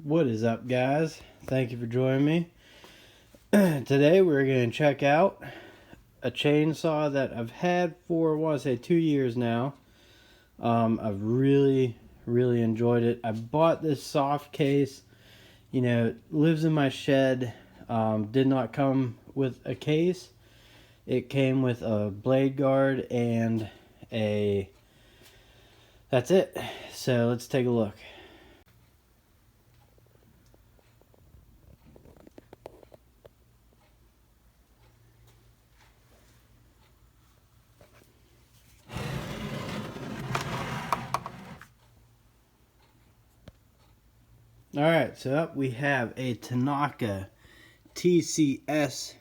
What is up, guys? Thank you for joining me. Today we're going to check out a chainsaw that I've had for, I want to say, 2 years now. I've really enjoyed it. I bought this soft case. You know, it lives in my shed. Did not come with a case. It came with a blade guard and that's it. So let's take a look. Alright, so up we have a Tanaka TCS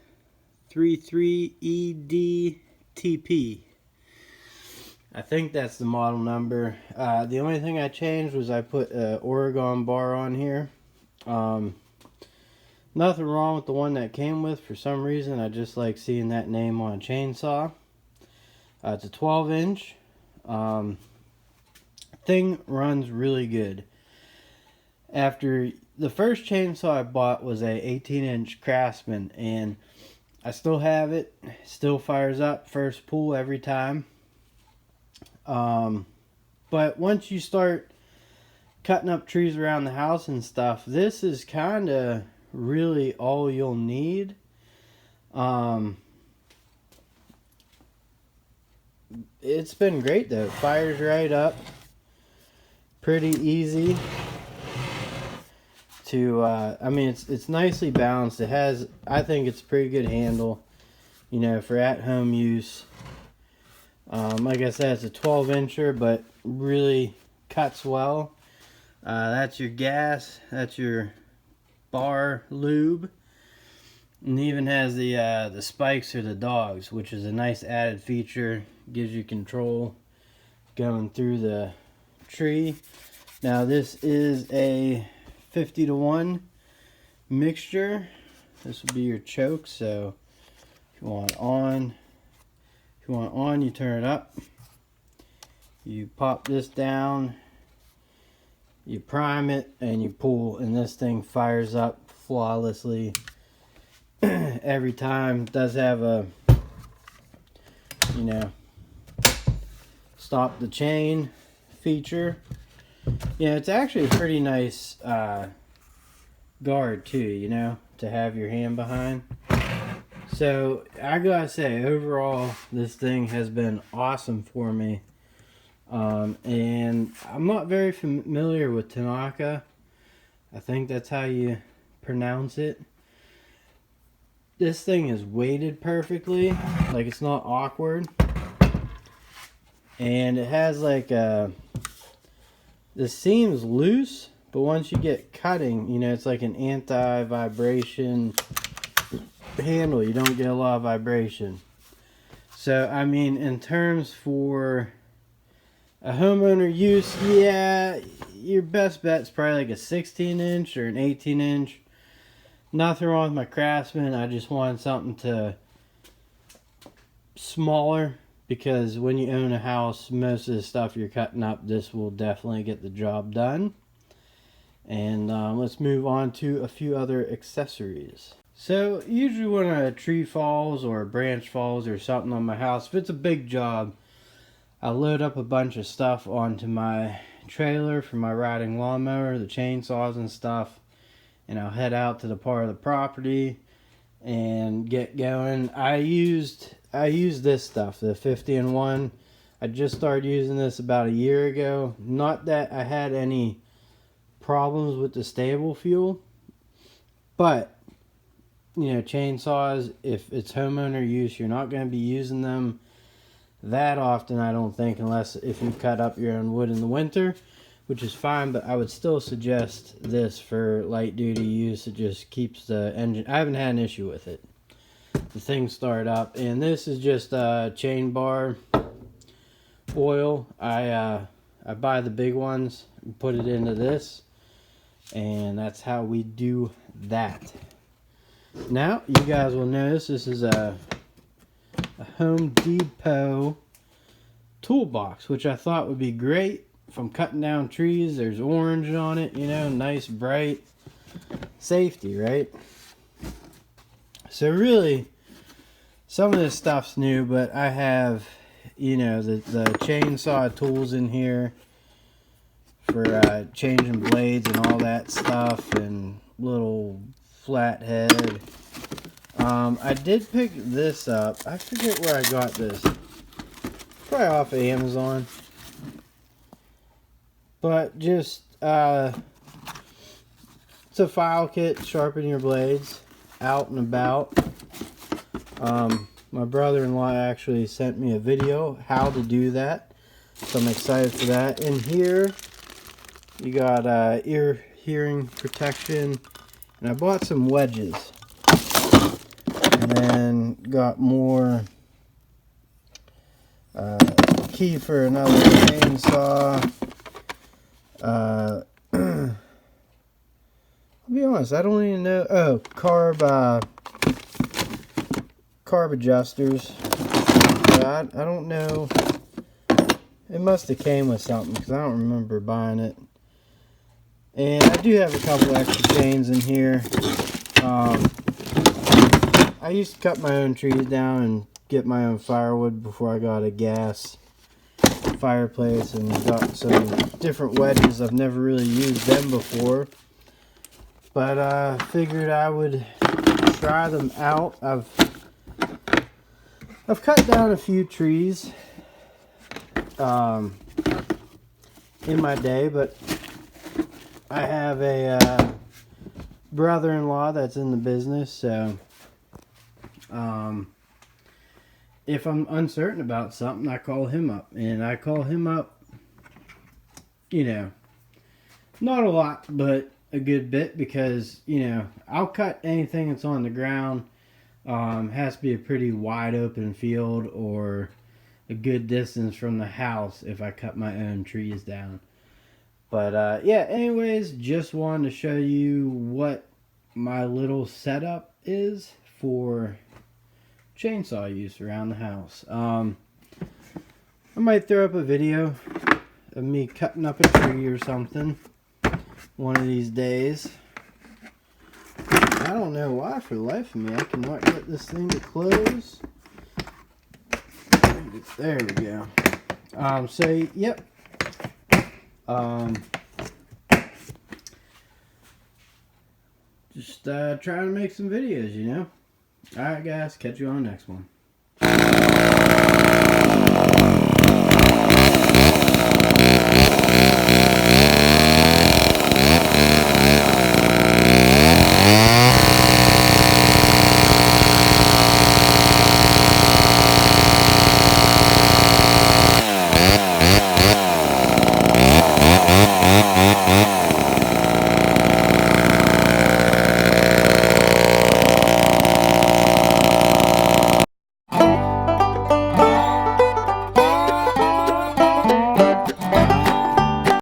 33EDTP. I think that's the model number. The only thing I changed was I put an Oregon bar on here. Nothing wrong with the one that came with. For some reason, I just like seeing that name on a chainsaw. It's a 12-inch. Thing runs really good. After the first chainsaw I bought was a 18-inch Craftsman, and I still have it. Still fires up first pull every time. But once you start cutting up trees around the house and stuff, this is kind of really all you'll need. It's been great though. It fires right up. Pretty easy to, I mean, it's nicely balanced. It has, I think it's a pretty good handle, you know, for at-home use. Like I said, it's a 12-incher, but really cuts well. That's your gas. That's your bar lube. And even has the spikes for the dogs, which is a nice added feature. Gives you control going through the tree. Now this is a 50-to-1 mixture. This will be your choke. So if you want it on, you turn it up. You pop this down, you prime it, and you pull, and this thing fires up flawlessly every time. It does have a, you know, stop the chain feature. Yeah, it's actually a pretty nice guard too, you know, to have your hand behind. So I gotta say, overall, this thing has been awesome for me. And I'm not very familiar with Tanaka. I think that's how you pronounce it. This thing is weighted perfectly, like it's not awkward. And it has like the seam's loose, but once you get cutting, you know, it's like an anti-vibration handle. You don't get a lot of vibration. So I mean, in terms for a homeowner use, yeah, your best bet's probably like a 16-inch or an 18-inch. Nothing wrong with my Craftsman. I just wanted something to smaller, because when you own a house, most of the stuff you're cutting up, this will definitely get the job done. And let's move on to a few other accessories. So usually when a tree falls or a branch falls or something on my house, if it's a big job, I load up a bunch of stuff onto my trailer for my riding lawnmower, the chainsaws and stuff, and I'll head out to the part of the property and get going. I used this stuff, the 50-in-1. I just started using this about a year ago. Not that I had any problems with the stable fuel, but you know, chainsaws, if it's homeowner use, you're not going to be using them that often, I don't think, unless if you cut up your own wood in the winter, which is fine. But I would still suggest this for light duty use. It just keeps the engine, I haven't had an issue with it. The thing started up. And this is just chain bar oil. I buy the big ones and put it into this, and that's how we do that. Now you guys will notice this is a Home Depot toolbox, which I thought would be great if I'm cutting down trees, there's orange on it, you know, nice bright safety, right? So really, some of this stuff's new, but I have, you know, the chainsaw tools in here for changing blades and all that stuff, and little flathead. I did pick this up. I forget where I got this. Probably off of Amazon. But just, it's a file kit, sharpen your blades, out and about. My brother-in-law actually sent me a video how to do that, so I'm excited for that. In here, you got ear hearing protection, and I bought some wedges, and then got more key for another chainsaw. I'll be honest, I don't even know. Oh, carb adjusters. I don't know. It must have came with something because I don't remember buying it. And I do have a couple extra chains in here. I used to cut my own trees down and get my own firewood before I got a gas fireplace, and got some different wedges. I've never really used them before, but I figured I would try them out. I've cut down a few trees in my day, but I have a brother-in-law that's in the business, so if I'm uncertain about something, I call him up. And I call him up, you know, not a lot, but a good bit, because, you know, I'll cut anything that's on the ground. Has to be a pretty wide open field or a good distance from the house if I cut my own trees down. But yeah, anyways, just wanted to show you what my little setup is for chainsaw use around the house. I might throw up a video of me cutting up a tree or something one of these days. I don't know why for the life of me I cannot get this thing to close. There we go. So yep. Just trying to make some videos, you know. Alright guys, catch you on the next one.